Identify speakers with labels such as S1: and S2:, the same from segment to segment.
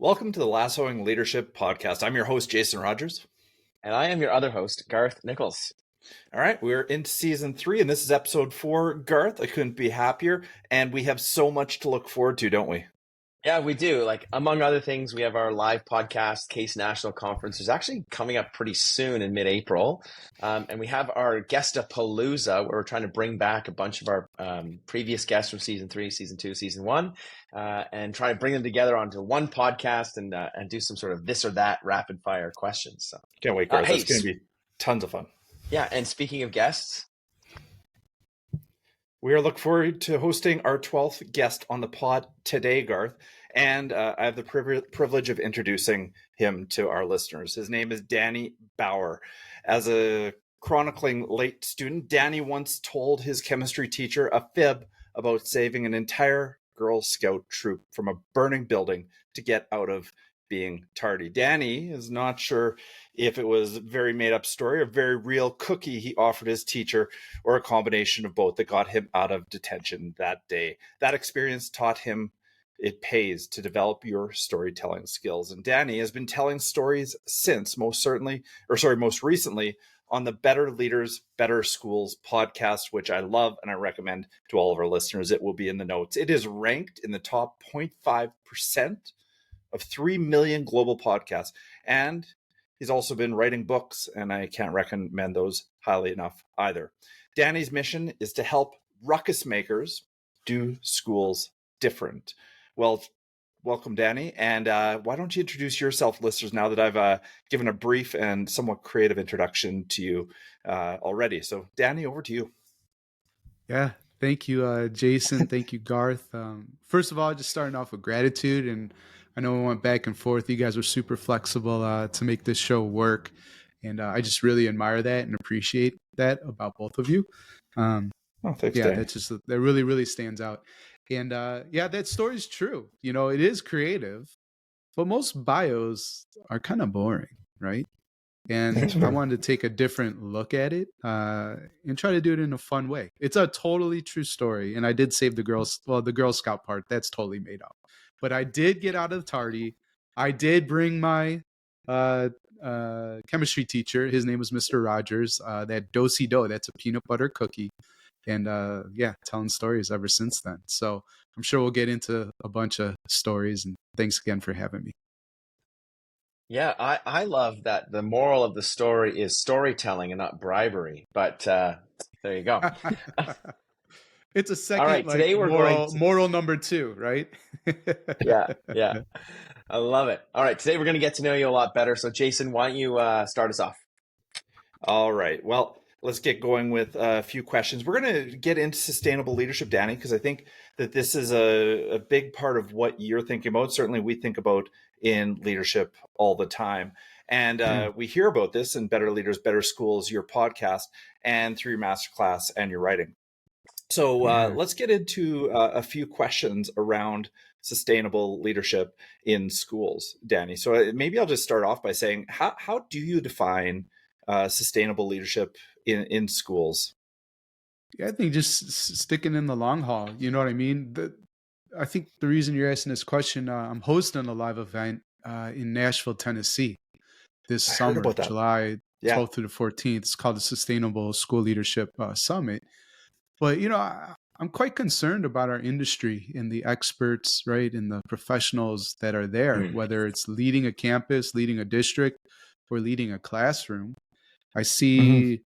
S1: Welcome to the Lassoing Leadership Podcast. I'm your host, Jason Rogers.
S2: And I am your other host, Garth Nichols.
S1: All right, we're in season 3, and this is episode 4. Garth, I couldn't be happier, and we have so much to look forward to, don't we?
S2: Yeah, we do. Like, among other things, we have our live podcast, Case National Conference, is actually coming up pretty soon in mid-April. And we have our Guestapalooza, where we're trying to bring back a bunch of our previous guests from season 3, season 2, season 1, and try to bring them together onto one podcast and do some sort of this or that rapid fire questions. So
S1: Can't wait, Garth. It's going to be tons of fun.
S2: Yeah, and speaking of guests,
S1: we are looking forward to hosting our 12th guest on the pod today, Garth. And I have the privilege of introducing him to our listeners. His name is Danny Bauer. As a chronicling late student, Danny once told his chemistry teacher a fib about saving an entire Girl Scout troop from a burning building to get out of being tardy. Danny is not sure if it was a very made-up story or very real cookie he offered his teacher, or a combination of both that got him out of detention that day. That experience taught him it pays to develop your storytelling skills. And Danny has been telling stories since, most recently on the Better Leaders, Better Schools podcast, which I love and I recommend to all of our listeners. It will be in the notes. It is ranked in the top 0.5% of 3 million global podcasts. And he's also been writing books, and I can't recommend those highly enough either. Danny's mission is to help ruckus makers do schools different. Well, welcome, Danny. And why don't you introduce yourself, listeners, now that I've given a brief and somewhat creative introduction to you already. So, Danny, over to you.
S3: Yeah, thank you, Jason. Thank you, Garth. First of all, just starting off with gratitude. And I know we went back and forth. You guys were super flexible to make this show work. And I just really admire that and appreciate that about both of you.
S1: Thanks,
S3: yeah,
S1: Danny.
S3: that really, really stands out. And yeah, that story is true. You know, it is creative, but most bios are kind of boring, right? And I wanted to take a different look at it and try to do it in a fun way. It's a totally true story. And I did save the Girl Scout part. That's totally made up. But I did get out of the tardy. I did bring my chemistry teacher. His name was Mr. Rogers. That do-si-do, that's a peanut butter cookie. And yeah, telling stories ever since then. So I'm sure we'll get into a bunch of stories. And thanks again for having me.
S2: yeah, I love that the moral of the story is storytelling and not bribery. But there you go.
S3: It's a second,
S2: All right, today we're
S3: moral number 2, right?
S2: Yeah. I love it. All right, today we're going to get to know you a lot better. So Jason, why don't you start us off?
S1: All right. Well, let's get going with a few questions. We're going to get into sustainable leadership, Danny, because I think that this is a big part of what you're thinking about. Certainly we think about in leadership all the time. And we hear about this in Better Leaders, Better Schools, your podcast, and through your masterclass and your writing. So let's get into a few questions around sustainable leadership in schools, Danny. So maybe I'll just start off by saying, how do you define sustainable leadership in schools?
S3: Yeah, I think just sticking in the long haul. You know what I mean? I think the reason you're asking this question, I'm hosting a live event in Nashville, Tennessee this summer, July 12th through the 14th. It's called the Sustainable School Leadership Summit. But, you know, I'm quite concerned about our industry and the experts, right, and the professionals that are there, whether it's leading a campus, leading a district, or leading a classroom. I see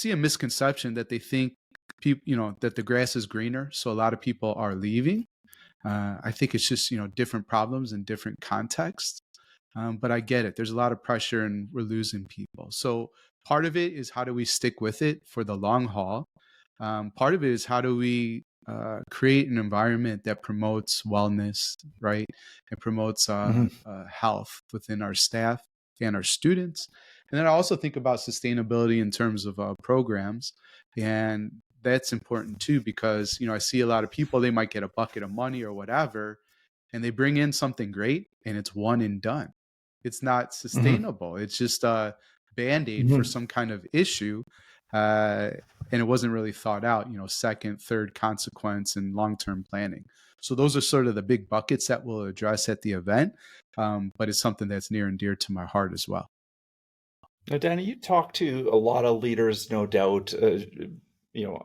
S3: a misconception that they think that the grass is greener. So a lot of people are leaving. I think it's just, different problems in different contexts. But I get it. There's a lot of pressure and we're losing people. So part of it is how do we stick with it for the long haul? Part of it is how do we create an environment that promotes wellness, right? And promotes health within our staff and our students. And then I also think about sustainability in terms of programs. And that's important too, because, I see a lot of people, they might get a bucket of money or whatever, and they bring in something great and it's one and done. It's not sustainable. It's just a Band-Aid for some kind of issue. and it wasn't really thought out, second, third consequence and long-term planning. So those are sort of the big buckets that we'll address at the event, but it's something that's near and dear to my heart as well.
S1: Now, Danny, you talk to a lot of leaders, no doubt,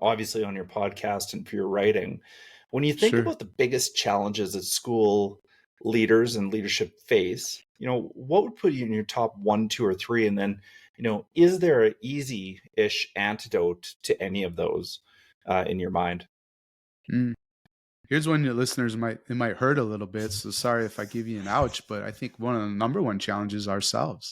S1: obviously on your podcast and for your writing. When you think
S3: Sure.
S1: about the biggest challenges that school leaders and leadership face, what would put you in your top 1, 2, or 3? And then, is there an easy-ish antidote to any of those in your mind?
S3: Here's one your listeners might hurt a little bit. So sorry if I give you an ouch, but I think one of the number one challenges is ourselves,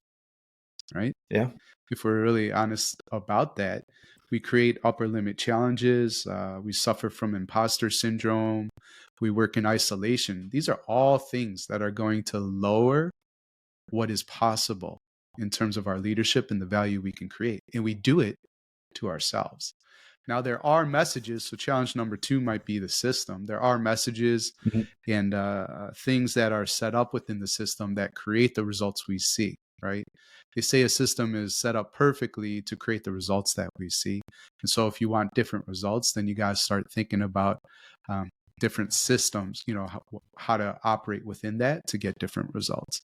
S3: right?
S1: Yeah.
S3: If we're really honest about that, we create upper limit challenges. We suffer from imposter syndrome. We work in isolation. These are all things that are going to lower what is possible in terms of our leadership and the value we can create. And we do it to ourselves. Now, there are messages. So challenge number 2 might be the system. There are messages and things that are set up within the system that create the results we see, right? They say a system is set up perfectly to create the results that we see. And so if you want different results, then you got to start thinking about different systems, how to operate within that to get different results.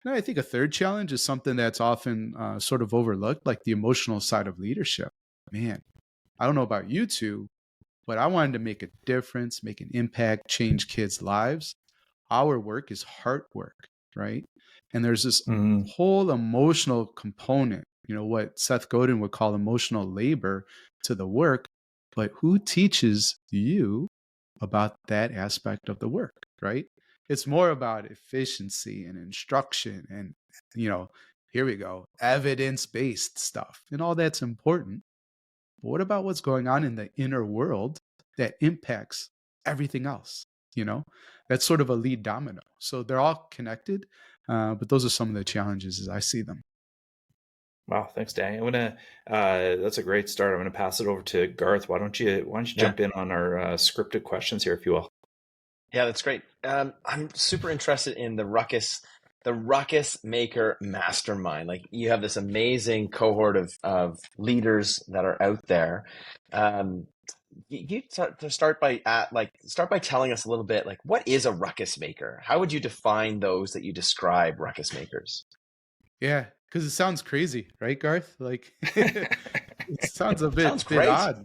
S3: And I think a third challenge is something that's often sort of overlooked, like the emotional side of leadership. Man, I don't know about you two, but I wanted to make a difference, make an impact, change kids' lives. Our work is heart work, right? And there's this whole emotional component, what Seth Godin would call emotional labor to the work. But who teaches you about that aspect of the work, right? It's more about efficiency and instruction and, here we go, evidence-based stuff. And all that's important. But what about what's going on in the inner world that impacts everything else? That's sort of a lead domino. So they're all connected, but those are some of the challenges as I see them.
S1: Wow, thanks, Danny. That's a great start. I'm gonna pass it over to Garth. Why don't you jump in on our scripted questions here, if you will?
S2: Yeah, that's great. I'm super interested in the Ruckus Maker Mastermind. Like, you have this amazing cohort of leaders that are out there. You start by telling us a little bit, like, what is a Ruckus Maker? How would you define those that you describe Ruckus Makers?
S3: Yeah, because it sounds crazy, right, Garth? Like, it sounds a bit
S2: great.
S3: odd.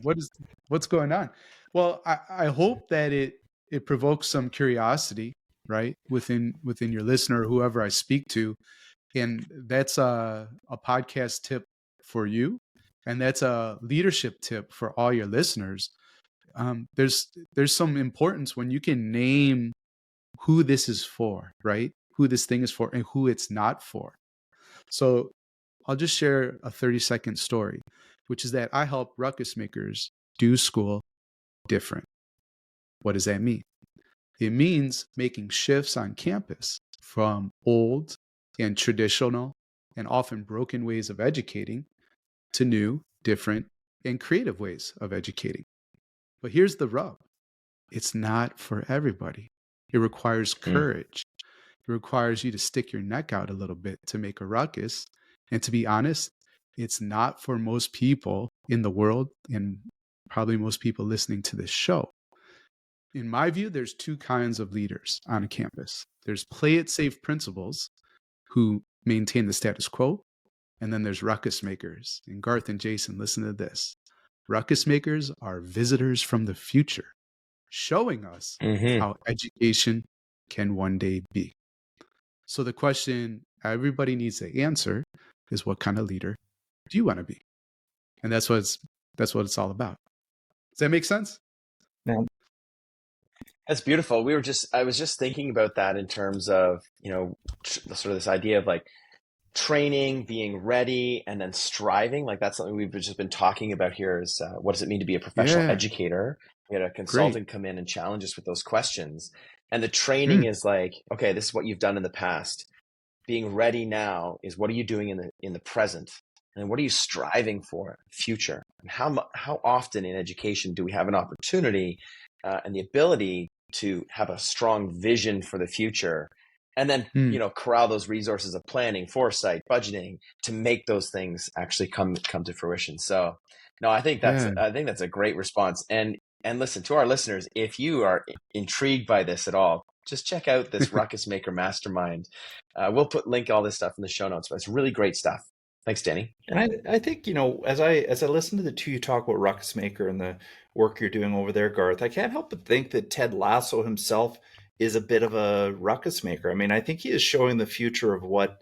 S3: What's going on? Well, I hope that it provokes some curiosity, right, within your listener, whoever I speak to, and that's a podcast tip for you, and that's a leadership tip for all your listeners. There's some importance when you can name who this is for, right? Who this thing is for and who it's not for. So I'll just share a 30-second story, which is that I help ruckus makers do school different. What does that mean? It means making shifts on campus from old and traditional and often broken ways of educating to new, different, and creative ways of educating. But here's the rub. It's not for everybody. It requires courage. It requires you to stick your neck out a little bit to make a ruckus. And to be honest, it's not for most people in the world and probably most people listening to this show. In my view, there's 2 kinds of leaders on a campus. There's play it safe principals who maintain the status quo. And then there's ruckus makers. And Garth and Jason, listen to this. Ruckus makers are visitors from the future, showing us how education can one day be. So the question everybody needs to answer is, what kind of leader do you want to be? And that's what it's all about. Does that make sense?
S1: Yeah.
S2: That's beautiful. I was just thinking about that in terms of, sort of this idea of like training, being ready, and then striving. Like, that's something we've just been talking about here is what does it mean to be a professional educator? We had a consultant come in and challenge us with those questions. And the training is like, okay, this is what you've done in the past. Being ready now is, what are you doing in the present? And what are you striving for in the future? And how often in education do we have an opportunity and the ability to have a strong vision for the future and then,
S3: Mm.
S2: corral those resources of planning, foresight, budgeting to make those things actually come to fruition. So no, I think that's
S3: Yeah.
S2: a great response. And listen, to our listeners, if you are intrigued by this at all, just check out this Ruckus Maker Mastermind. We'll link all this stuff in the show notes, but it's really great stuff. Thanks, Danny.
S1: And I think, as I listen to the two you talk about Ruckus Maker and the work you're doing over there, Garth, I can't help but think that Ted Lasso himself is a bit of a ruckus maker. I mean, I think he is showing the future of what,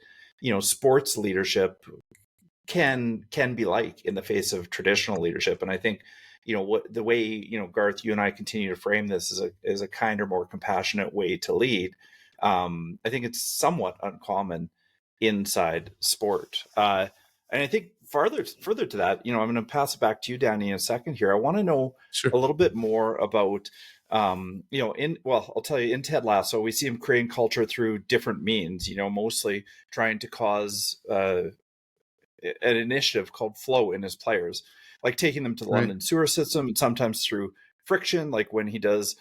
S1: sports leadership can be like in the face of traditional leadership. And I think, what the way, Garth, you and I continue to frame this is a kinder, more compassionate way to lead. I think it's somewhat uncommon inside sport. And I think further to that, I'm going to pass it back to you, Danny, in a second here. I want to know
S3: Sure.
S1: a little bit more about, I'll tell you, in Ted Lasso, we see him creating culture through different means, mostly trying to cause an initiative called flow in his players, like taking them to the
S3: Right.
S1: London sewer system, and sometimes through friction, like when he does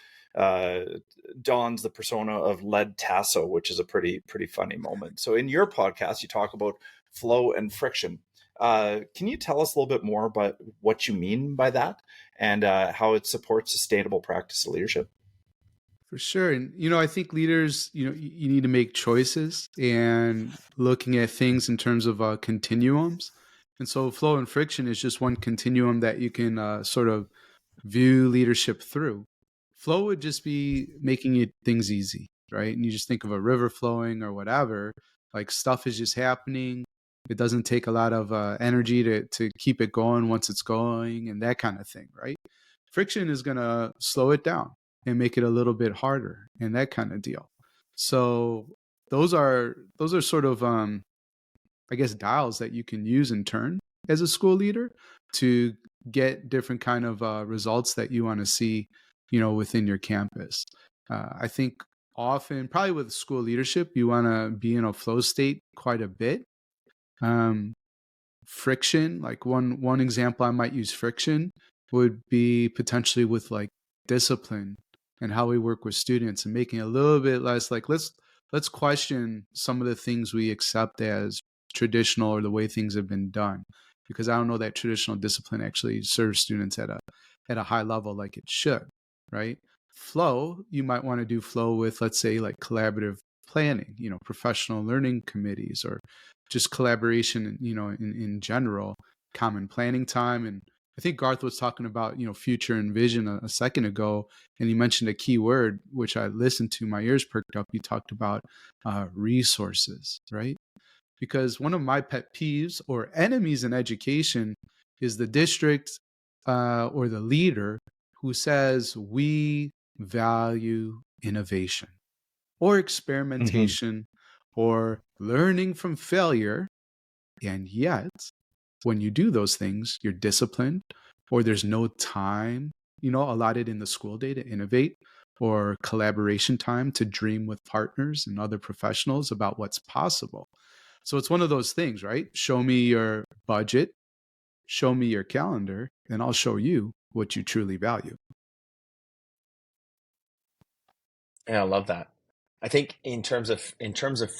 S1: dons the persona of Led Tasso, which is a pretty funny moment. So in your podcast, you talk about flow and friction. Can you tell us a little bit more about what you mean by that and how it supports sustainable practice of leadership?
S3: For sure. And, I think leaders, you need to make choices and looking at things in terms of continuums. And so flow and friction is just one continuum that you can sort of view leadership through. Flow would just be making things easy, right? And you just think of a river flowing or whatever, like stuff is just happening. It doesn't take a lot of energy to keep it going once it's going and that kind of thing, right? Friction is going to slow it down and make it a little bit harder and that kind of deal. So those are sort of I guess dials that you can use in turn as a school leader to get different kind of results that you want to see, within your campus. I think often, probably with school leadership, you want to be in a flow state quite a bit. Friction, like one example I might use friction would be potentially with like discipline and how we work with students and making it a little bit less like let's question some of the things we accept as traditional or the way things have been done, because I don't know that traditional discipline actually serves students at a high level like it should, right? Flow, you might want to do flow with, let's say, like collaborative planning, professional learning committees, or just collaboration, in general, common planning time. And I think Garth was talking about, future and vision a second ago, and he mentioned a key word, which I listened to, my ears perked up. He talked about resources, right? Because one of my pet peeves or enemies in education is the district or the leader who says we value innovation or experimentation or learning from failure. And yet, when you do those things, you're disciplined, or there's no time, allotted in the school day to innovate, or collaboration time to dream with partners and other professionals about what's possible. So it's one of those things, right? Show me your budget, show me your calendar, and I'll show you what you truly value.
S2: Yeah, I love that. I think in terms of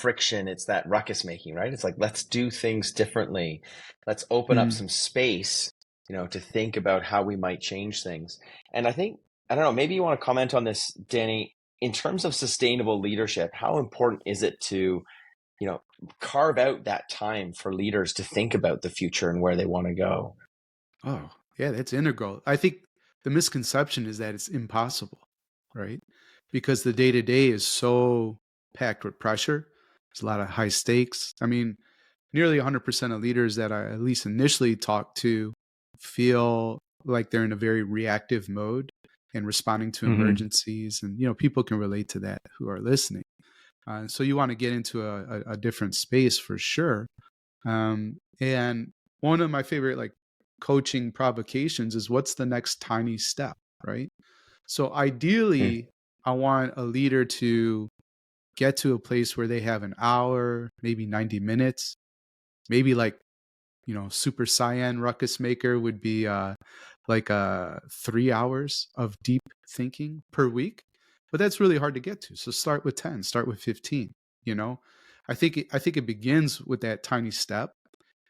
S2: friction, it's that ruckus making, right? It's like, let's do things differently. Let's open up some space, to think about how we might change things. And I think, I don't know, maybe you want to comment on this, Danny, in terms of sustainable leadership, how important is it to, carve out that time for leaders to think about the future and where they want to go?
S3: Oh, yeah, that's integral. I think the misconception is that it's impossible, right? Because the day to day is so packed with pressure. There's a lot of high stakes. I mean, nearly 100% of leaders that I at least initially talk to feel like they're in a very reactive mode and responding to emergencies. And, people can relate to that who are listening. So you want to get into a different space for sure. And one of my favorite like coaching provocations is, what's the next tiny step, right? So ideally, I want a leader to get to a place where they have an hour, maybe 90 minutes, maybe like, Super Saiyan Ruckus Maker would be like 3 hours of deep thinking per week. But that's really hard to get to. So start with 10, start with 15. you know. I think it begins with that tiny step,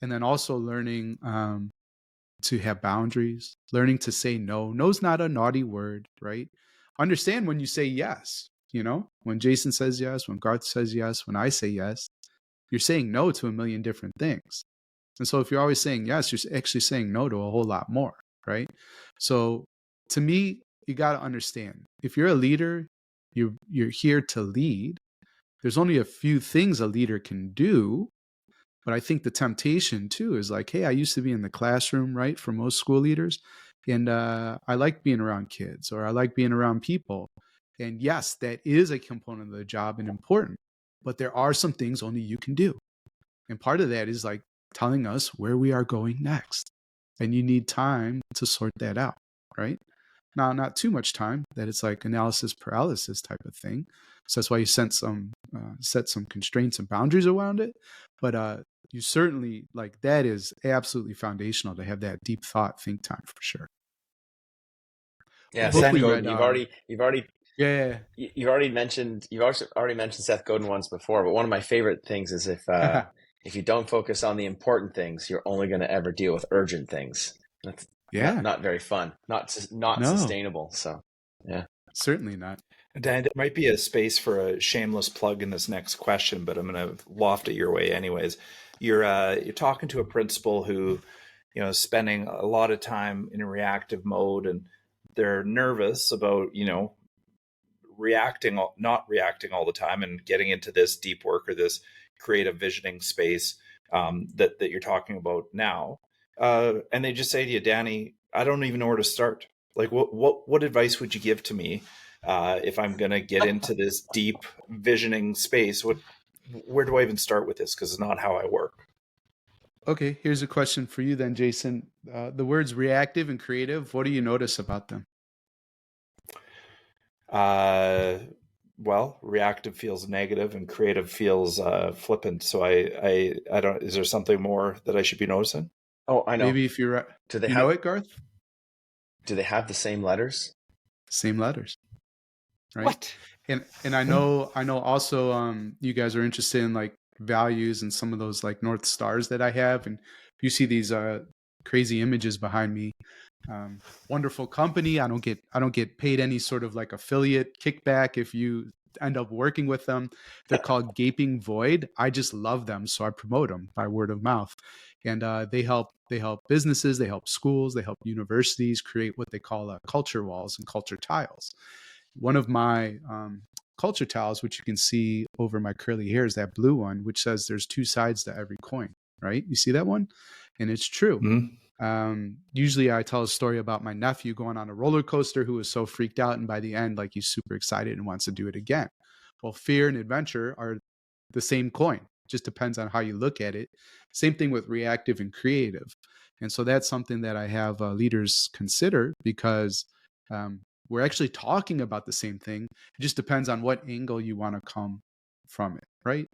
S3: and then also learning to have boundaries, learning to say no. No's not a naughty word, right? Understand when you say yes, when Jason says yes, when Garth says yes, when I say yes, you're saying no to a million different things. And so if you're always saying yes, you're actually saying no to a whole lot more, right? So to me, you got to understand, if you're a leader, you're here to lead. There's only a few things a leader can do. But I think the temptation too is like, hey, I used to be in the classroom, right? For most school leaders. And I like being around kids, or I like being around people. And yes, that is a component of the job and important. But there are some things only you can do. And part of that is like telling us where we are going next. And you need time to sort that out, right? Now, not too much time that it's like analysis paralysis type of thing. So that's why you set some constraints and boundaries around it. But you certainly, like, that is absolutely foundational to have that deep thought think time for sure.
S2: Yeah,
S3: Well,
S2: Seth
S3: hopefully
S2: Godin.
S3: read, yeah.
S2: You've already mentioned Seth Godin once before. But one of my favorite things is if you don't focus on the important things, you're only going to ever deal with urgent things. That's not very fun, not sustainable. So, yeah,
S3: certainly not.
S1: Dan, there might be a space for a shameless plug in this next question, but I'm going to loft it your way anyways. You're talking to a principal who, is spending a lot of time in a reactive mode, and they're nervous about, not reacting all the time, and getting into this deep work or this creative visioning space that you're talking about now. And they just say to you, Danny, I don't even know where to start. Like, what advice would you give to me if I'm going to get into this deep visioning space? Where do I even start with this? Because it's not how I work.
S3: Okay, here's a question for you then, Jason. The words reactive and creative, what do you notice about them?
S1: Well, reactive feels negative and creative feels flippant. So I don't. Is there something more that I should be noticing?
S2: Oh, I know.
S3: Maybe if you're, know it, Garth?
S2: Do they have the same letters?
S3: Same letters, right?
S1: What?
S3: And I know also you guys are interested in like values and some of those like North Stars that I have, and you see these crazy images behind me. Wonderful company. I don't get paid any sort of like affiliate kickback if you end up working with them. They're called Gaping Void. I just love them, so I promote them by word of mouth. And they help businesses, they help schools, they help universities create what they call culture walls and culture tiles. One of my culture tiles, which you can see over my curly hair, is that blue one, which says there's two sides to every coin, right? You see that one? And it's true. Mm-hmm. Usually I tell a story about my nephew going on a roller coaster who was so freaked out, and by the end, like, he's super excited and wants to do it again. Well, fear and adventure are the same coin. Just depends on how you look at it. Same thing with reactive and creative. And so that's something that I have leaders consider, because we're actually talking about the same thing. It just depends on what angle you want to come from it, right?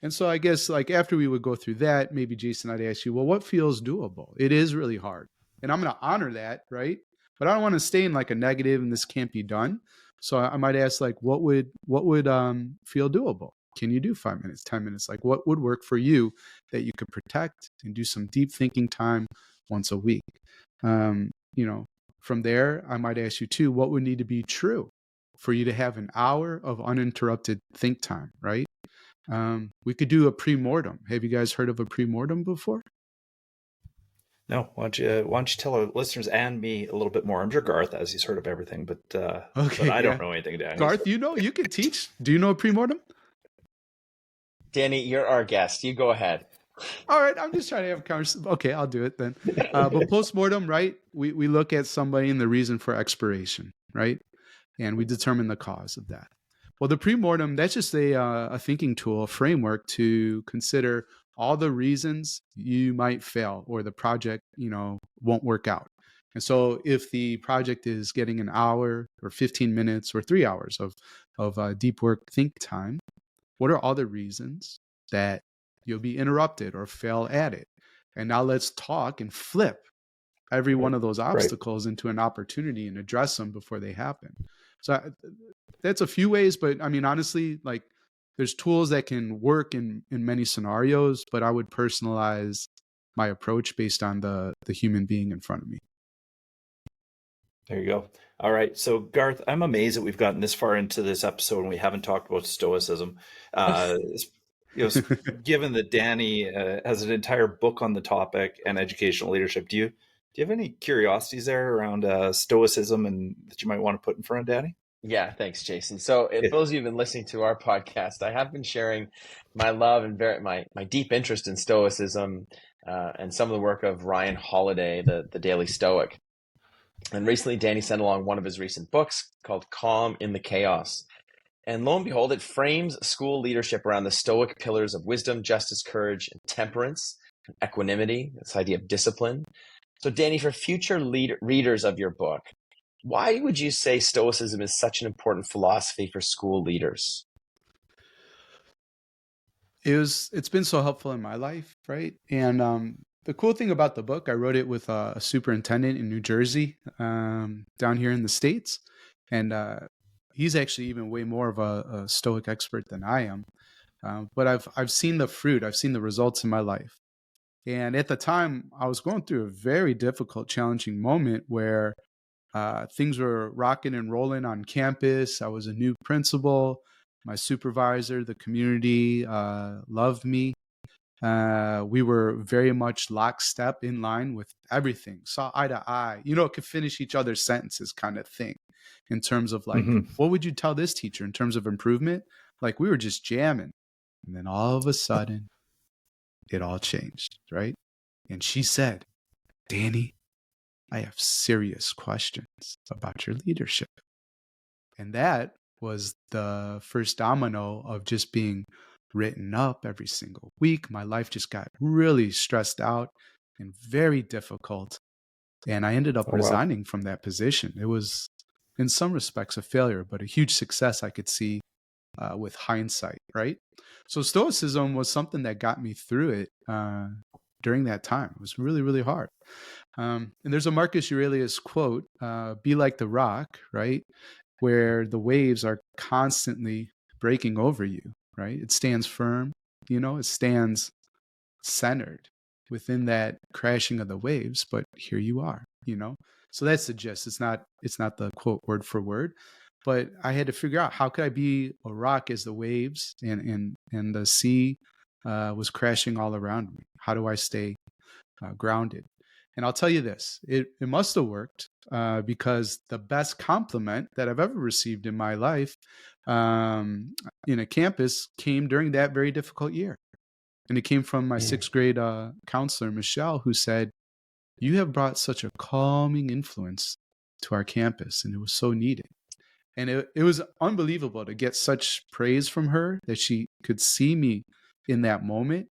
S3: And so I guess, like, after we would go through that, maybe Jason, I'd ask you, well, what feels doable? It is really hard. And I'm going to honor that, right? But I don't want to stay in like a negative and this can't be done. So I might ask, like, what would feel doable? Can you do 5 minutes, 10 minutes? Like, what would work for you that you could protect and do some deep thinking time once a week? From there, I might ask you too, what would need to be true for you to have an hour of uninterrupted think time, right? We could do a pre-mortem. Have you guys heard of a pre-mortem before?
S1: No. Why don't you tell our listeners and me a little bit more? I'm sure Garth, as he's heard of everything, but I don't know anything, Danny.
S3: Garth, you can teach. Do you know a pre-mortem?
S2: Danny, you're our guest. You go ahead.
S3: All right, I'm just trying to have a conversation. Okay, I'll do it then. But post-mortem, right? We look at somebody and the reason for expiration, right? And we determine the cause of that. Well, the pre-mortem, that's just a thinking tool, a framework to consider all the reasons you might fail or the project, won't work out. And so if the project is getting an hour or 15 minutes or 3 hours of deep work think time, what are all the reasons that you'll be interrupted or fail at it? And now let's talk and flip every one of those obstacles into an opportunity and address them before they happen. So that's a few ways, but I mean, honestly, like, there's tools that can work in many scenarios, but I would personalize my approach based on the human being in front of me.
S1: There you go. All right. So, Garth, I'm amazed that we've gotten this far into this episode and we haven't talked about Stoicism. Given that Danny has an entire book on the topic and educational leadership, do you have any curiosities there around Stoicism and that you might want to put in front of Danny?
S2: Yeah, thanks, Jason. So, if those of you who've been listening to our podcast, I have been sharing my love and my deep interest in Stoicism and some of the work of Ryan Holiday, the Daily Stoic. And recently, Danny sent along one of his recent books called Calm in the Chaos. And lo and behold, it frames school leadership around the Stoic pillars of wisdom, justice, courage, and temperance, and equanimity, this idea of discipline. So, Danny, for future readers of your book, why would you say Stoicism is such an important philosophy for school leaders?
S3: It's been so helpful in my life, right? And the cool thing about the book, I wrote it with a superintendent in New Jersey, down here in the States. And he's actually even way more of a Stoic expert than I am. But I've seen the fruit, I've seen the results in my life. And at the time, I was going through a very difficult, challenging moment where things were rocking and rolling on campus. I was a new principal. My supervisor, the community loved me. We were very much lockstep in line with everything, saw eye to eye, could finish each other's sentences kind of thing in terms of like, what would you tell this teacher in terms of improvement? Like we were just jamming. And then all of a sudden, it all changed, right? And she said, Danny, I have serious questions about your leadership. And that was the first domino of just being written up every single week. My life just got really stressed out and very difficult. And I ended up resigning from that position. It was, in some respects, a failure, but a huge success I could see with hindsight, right? So Stoicism was something that got me through it during that time. It was really, really hard. And there's a Marcus Aurelius quote, be like the rock, right? Where the waves are constantly breaking over you, right? It stands firm, it stands centered within that crashing of the waves, but here you are, So that's the gist. It's not the quote word for word, but I had to figure out how could I be a rock as the waves and the sea was crashing all around me. How do I stay grounded? And I'll tell you this, it must have worked because the best compliment that I've ever received in my life in a campus came during that very difficult year. And it came from my sixth grade counselor, Michelle, who said, you have brought such a calming influence to our campus, and it was so needed. And it was unbelievable to get such praise from her that she could see me in that moment,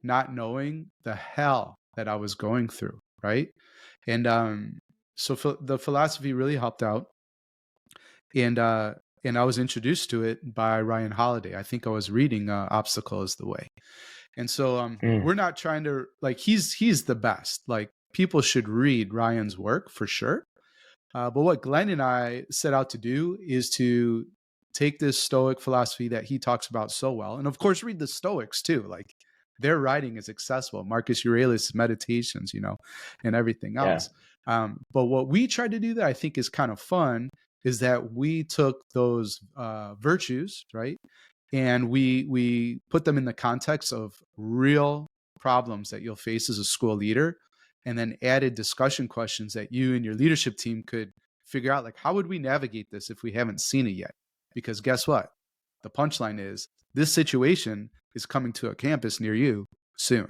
S3: not knowing the hell that I was going through. Right. And so the philosophy really helped out. And I was introduced to it by Ryan Holiday. I think I was reading Obstacle is the Way. And so we're not trying to he's the best. Like people should read Ryan's work for sure. But what Glenn and I set out to do is to take this Stoic philosophy that he talks about so well. And of course, read the Stoics too. Like their writing is accessible. Marcus Aurelius' meditations, and everything else. Yeah. But what we tried to do that I think is kind of fun is that we took those virtues, right? And we put them in the context of real problems that you'll face as a school leader, and then added discussion questions that you and your leadership team could figure out, like, how would we navigate this if we haven't seen it yet? Because guess what? The punchline is this situation is coming to a campus near you soon.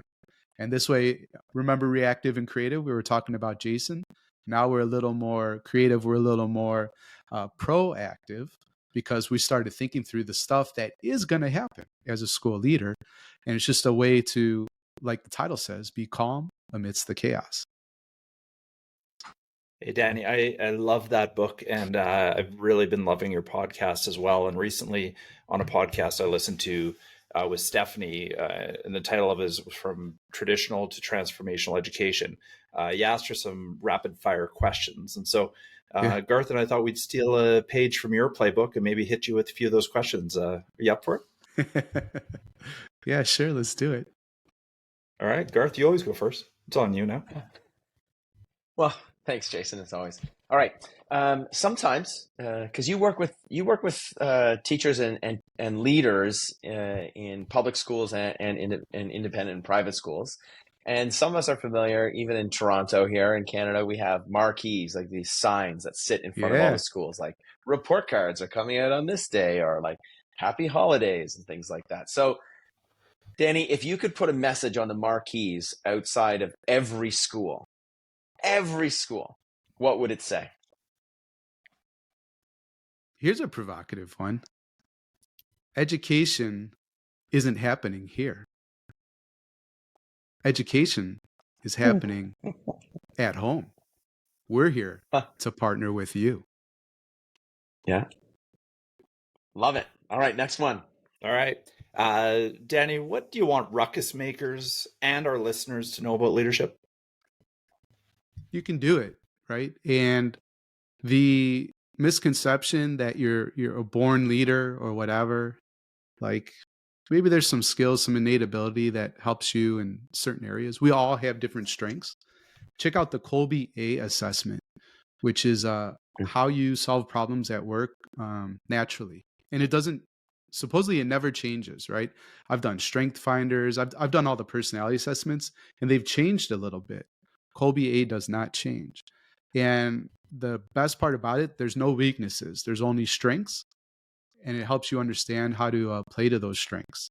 S3: And this way, remember reactive and creative? We were talking about Jason. Now we're a little more creative. We're a little more proactive because we started thinking through the stuff that is going to happen as a school leader. And it's just a way to, like the title says, be calm amidst the chaos.
S1: Hey, Danny, I love that book, and I've really been loving your podcast as well. And recently on a podcast I listened to with Stephanie, and the title of it is From Traditional to Transformational Education. You asked her some rapid fire questions. And so Garth and I thought we'd steal a page from your playbook and maybe hit you with a few of those questions. Are you up for it?
S3: Yeah, sure. Let's do it.
S1: All right, Garth, you always go first. It's on you now.
S2: Well, thanks, Jason, as always. All right. Sometimes, because you work with teachers and leaders in public schools and independent and private schools, and some of us are familiar. Even in Toronto, here in Canada, we have marquees, like these signs that sit in front of all
S3: Yeah.
S2: the schools, like report cards are coming out on this day, or like happy holidays and things like that. So, Danny, if you could put a message on the marquees outside of every school, what would it say?
S3: Here's a provocative one. Education isn't happening here. Education is happening at home. We're here to partner with you.
S2: Yeah. Love it. All right, next one.
S1: All right. Danny, what do you want ruckus makers and our listeners to know about leadership?
S3: You can do it, right? And the misconception that you're a born leader or whatever, like maybe there's some skills, some innate ability that helps you in certain areas. We all have different strengths. Check out the Kolbe A assessment, which is how you solve problems at work naturally. And it doesn't, supposedly it never changes, right? I've done strength finders. I've done all the personality assessments and they've changed a little bit. Kolbe A does not change. And the best part about it, there's no weaknesses. There's only strengths. And it helps you understand how to play to those strengths.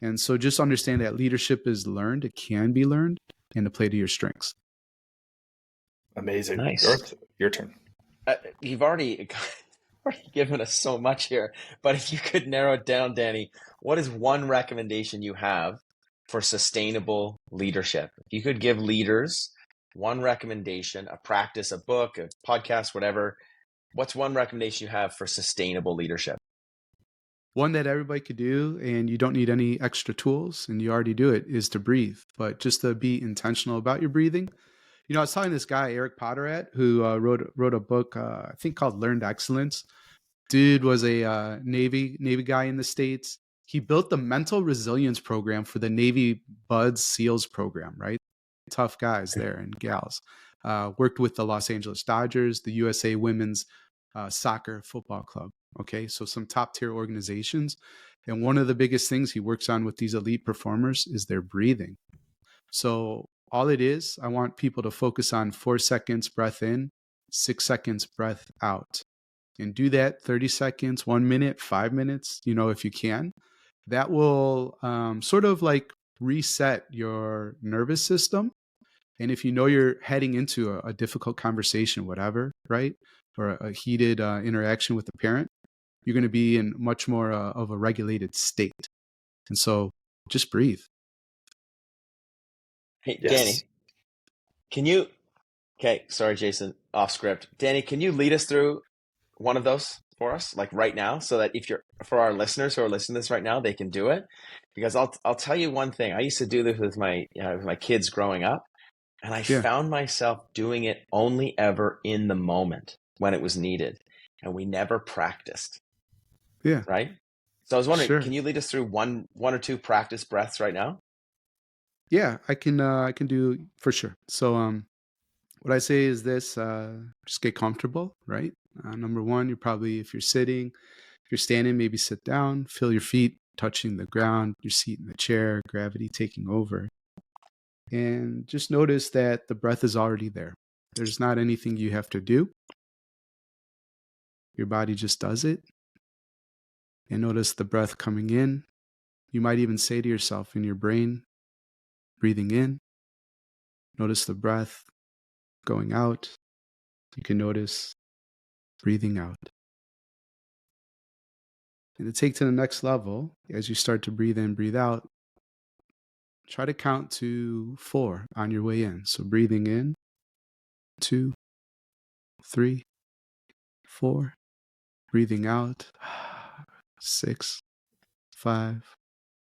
S3: And so just understand that leadership is learned. It can be learned, and to play to your strengths.
S1: Amazing.
S2: Nice.
S1: Garth, your turn.
S2: You've already given us so much here, but if you could narrow it down, Danny, what is one recommendation you have for sustainable leadership? If you could give leaders one recommendation, a practice, a book, a podcast, whatever, what's one recommendation you have for sustainable leadership?
S3: One that everybody could do, and you don't need any extra tools, and you already do it, is to breathe. But just to be intentional about your breathing. You know, I was telling this guy, Eric Potterat, who wrote a book, I think called Learned Excellence. Dude was a Navy guy in the States. He built the mental resilience program for the Navy Buds SEALs program, right? Tough guys there and gals. Worked with the Los Angeles Dodgers, the USA Women's Soccer Football Club. Okay, so some top tier organizations. And one of the biggest things he works on with these elite performers is their breathing. So all it is, I want people to focus on 4 seconds breath in, 6 seconds breath out. And do that 30 seconds, 1 minute, 5 minutes, if you can. That will sort of like reset your nervous system. And if you know you're heading into a difficult conversation, whatever, right? Or a heated interaction with a parent, you're going to be in much more of a regulated state. And so just breathe.
S2: Hey,
S1: Yes.
S2: Danny, okay, sorry, Jason, off script. Danny, can you lead us through one of those for us, like right now, so that for our listeners who are listening to this right now, they can do it? Because I'll tell you one thing. I used to do this with my kids growing up, and I found myself doing it only ever in the moment when it was needed, and we never practiced.
S3: Yeah.
S2: Right. So I was wondering,
S3: Sure.
S2: Can you lead us through one or two practice breaths right now?
S3: Yeah, I can do for sure. So what I say is this: just get comfortable, right? Number one, if you're sitting, if you're standing, maybe sit down, feel your feet touching the ground, your seat in the chair, gravity taking over. And just notice that the breath is already there. There's not anything you have to do. Your body just does it. And notice the breath coming in. You might even say to yourself in your brain, breathing in. Notice the breath going out. You can notice breathing out. And to take to the next level, as you start to breathe in, breathe out, try to count to 4 on your way in. So breathing in, 2, 3, 4. Breathing out, 6, 5,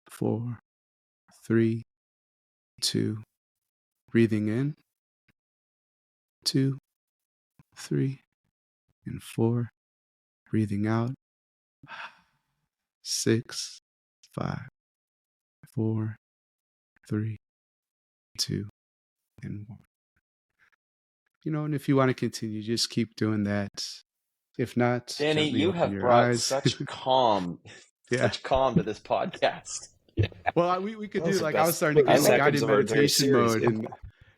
S3: 4, 3, 2. Breathing in, 2, 3, and 4. Breathing out, 6, 5, 4, 3, 2, and 1. And if you want to continue, just keep doing that. If not,
S2: Danny,
S3: gently
S2: you
S3: open
S2: have
S3: your
S2: brought
S3: eyes.
S2: such calm,
S3: Yeah.
S2: such calm to this podcast.
S3: Well, we could do,
S1: Those are
S3: like,
S1: the
S3: I was
S1: best
S3: starting to
S1: 30
S3: get into
S1: seconds
S3: guided
S1: of our entire
S3: meditation
S1: series.
S3: mode. And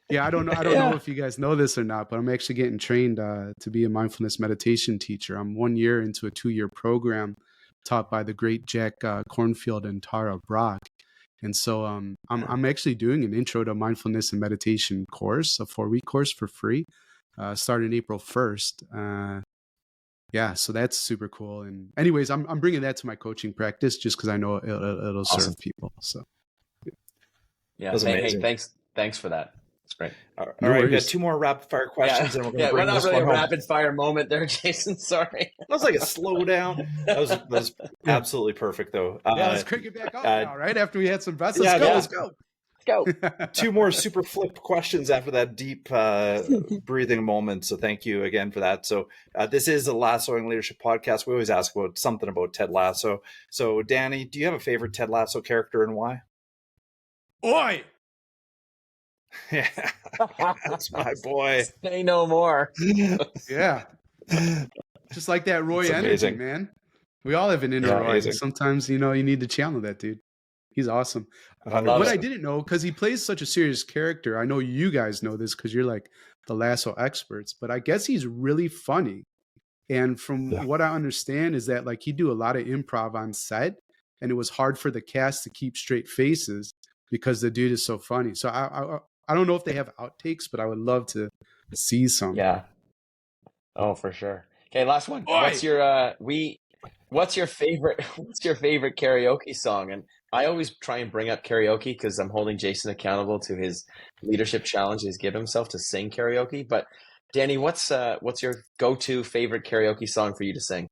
S3: yeah, I don't know if you guys know this or not, but I'm actually getting trained to be a mindfulness meditation teacher. I'm 1 year into a 2-year program taught by the great Jack Kornfield and Tara Brach. And so I'm actually doing an intro to mindfulness and meditation course, a 4-week course for free, starting April 1st. Yeah, so that's super cool. And anyways, I'm bringing that to my coaching practice just because I know it'll
S2: Awesome.
S3: serve people. So
S2: Yeah.
S1: That's
S2: Hey,
S1: amazing.
S2: thanks for that. It's great.
S1: All
S3: No
S1: right, we got
S3: worries.
S1: 2 more rapid fire questions, and we're going to
S2: We're
S1: bring
S2: not
S1: this
S2: really
S1: one
S2: a
S1: home.
S2: rapid fire moment there, Jason. Sorry.
S1: That was like a slow down. That was absolutely perfect, though.
S3: yeah, let's crank it back up now, right? After we had some breaths, let's go.
S2: Let's go.
S1: 2 more super flip questions after that deep breathing moment. So thank you again for that. So this is a Lassoing Leadership podcast. We always ask about something about Ted Lasso. So Danny, do you have a favorite Ted Lasso character and why?
S3: Oi!
S1: Yeah, that's my boy.
S2: Say no more.
S3: Yeah. Just like that Roy
S1: That's
S3: energy,
S1: amazing.
S3: man. We all have an inner
S1: Yeah,
S3: Roy.
S1: amazing.
S3: Sometimes, you need to channel that dude. He's awesome.
S2: I love
S3: What
S2: it.
S3: I didn't know, because he plays such a serious character, I know you guys know this because you're like the Lasso experts, but I guess he's really funny. And from what I understand is that, like, he'd do a lot of improv on set, and it was hard for the cast to keep straight faces because the dude is so funny. So I don't know if they have outtakes, but I would love to see some.
S2: Yeah. Oh, for sure. Okay, last one.
S3: Oi!
S2: What's your favorite karaoke song? And I always try and bring up karaoke because I'm holding Jason accountable to his leadership challenge he's given himself to sing karaoke. But Danny, what's your go-to favorite karaoke song for you to sing?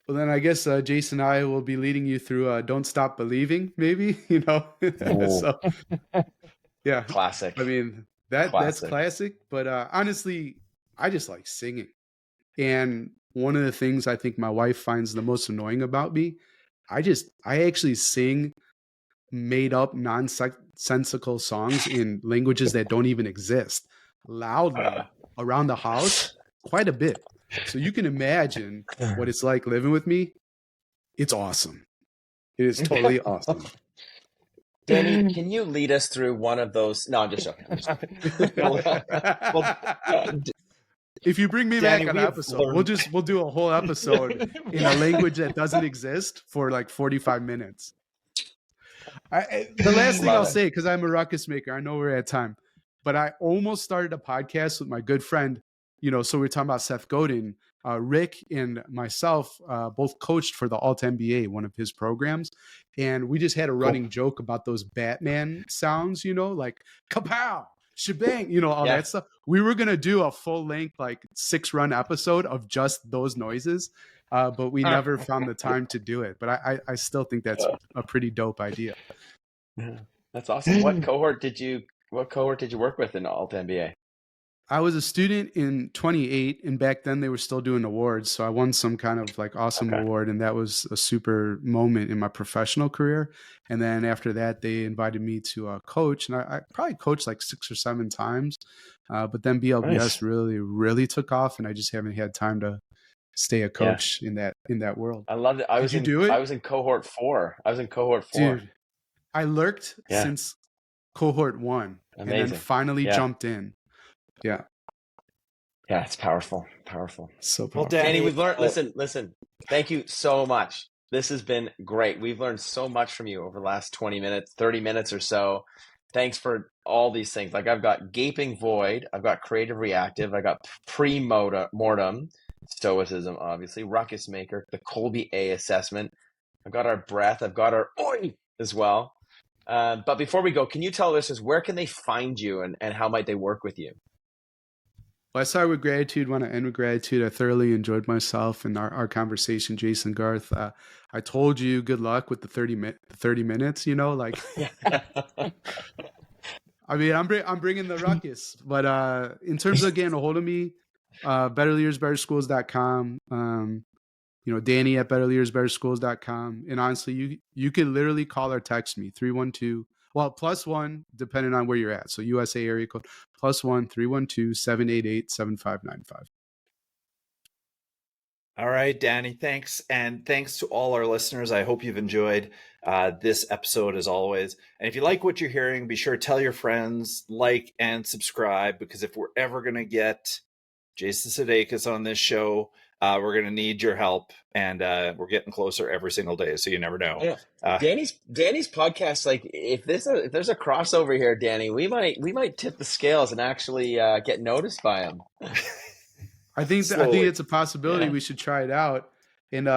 S3: Well, then I guess Jason and I will be leading you through Don't Stop Believing, maybe, So, yeah.
S2: Classic.
S3: I mean, that's classic. But honestly, I just like singing. And one of the things I think my wife finds the most annoying about me, I actually sing made up nonsensical songs in languages that don't even exist loudly around the house quite a bit. So you can imagine what it's like living with me. It's awesome. It is totally awesome.
S2: Danny, can you lead us through one of those? No, I'm just joking.
S3: If you bring me
S1: Danny,
S3: back on an episode, we'll do a whole episode in a language that doesn't exist for like 45 minutes. The last thing I'll say, because I'm a ruckus maker, I know we're at time, but I almost started a podcast with my good friend. So we're talking about Seth Godin. Rick and myself both coached for the Alt MBA, one of his programs. And we just had a running joke about those Batman sounds, like kapow, shebang, all that stuff. We were going to do a full length, like 6-run episode of just those noises. But we never found the time to do it. But I still think that's a pretty dope idea.
S2: That's awesome. What cohort did you work with in Alt MBA?
S3: I was a student in 28, and back then they were still doing awards. So I won some kind of like awesome award, and that was a super moment in my professional career. And then after that, they invited me to coach, and I probably coached like 6 or 7 times. But then BLBS really, really took off, and I just haven't had time to stay a coach in that world.
S2: I loved it. I was in cohort 4.
S3: Dude, I lurked since cohort 1.
S2: Amazing.
S3: And then finally jumped in. Yeah.
S2: Yeah, it's powerful.
S3: So powerful.
S1: Well,
S2: Danny, we've learned, listen, thank you so much. This has been great. We've learned so much from you over the last 20 minutes, 30 minutes or so. Thanks for all these things. Like, I've got gaping void. I've got creative reactive. I got pre-mortem, stoicism, obviously, ruckus maker, the Colby A assessment. I've got our breath. I've got our oi as well. But before we go, can you tell listeners, where can they find you and how might they work with you?
S3: Well, I started with gratitude, want to end with gratitude. I thoroughly enjoyed myself and our conversation, Jason, Garth. I told you good luck with the 30 minutes, like. I mean, I'm bringing the ruckus. But in terms of getting a hold of me, betterleadersbetterschools.com. Danny at betterleadersbetterschools.com. And honestly, you can literally call or text me 312, well, +1, depending on where you're at. So USA area code, +1 312-788-7595.
S1: All right, Danny, thanks. And thanks to all our listeners. I hope you've enjoyed this episode as always. And if you like what you're hearing, be sure to tell your friends, like, and subscribe, because if we're ever going to get Jason Sudeikis on this show, we're going to need your help. And we're getting closer every single day, so you never know.
S2: Yeah. Danny's podcast, like if there's a crossover here, Danny, we might tip the scales and actually get noticed by him.
S3: I think it's a possibility.
S2: Yeah.
S3: We should try it out. And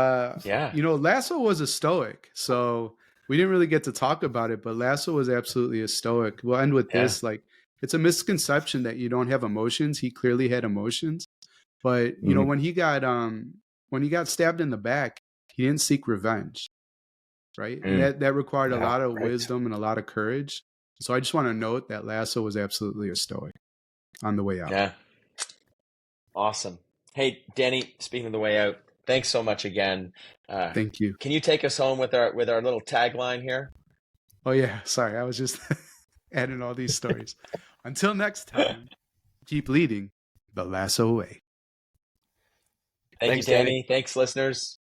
S2: Yeah.
S3: Lasso was a Stoic, so we didn't really get to talk about it, but Lasso was absolutely a Stoic. We'll end with this. Like, it's a misconception that you don't have emotions. He clearly had emotions, but when he got stabbed in the back, he didn't seek revenge, right? And that required a lot of wisdom and a lot of courage. So I just want to note that Lasso was absolutely a Stoic on the way out.
S2: Yeah. Awesome. Hey, Danny, speaking of the way out, thanks so much again.
S3: Thank you.
S2: Can you take us home with our little tagline here?
S3: Oh yeah, sorry. I was just adding all these stories. Until next time, keep leading the lasso way.
S2: Thanks, Danny. Thanks, listeners.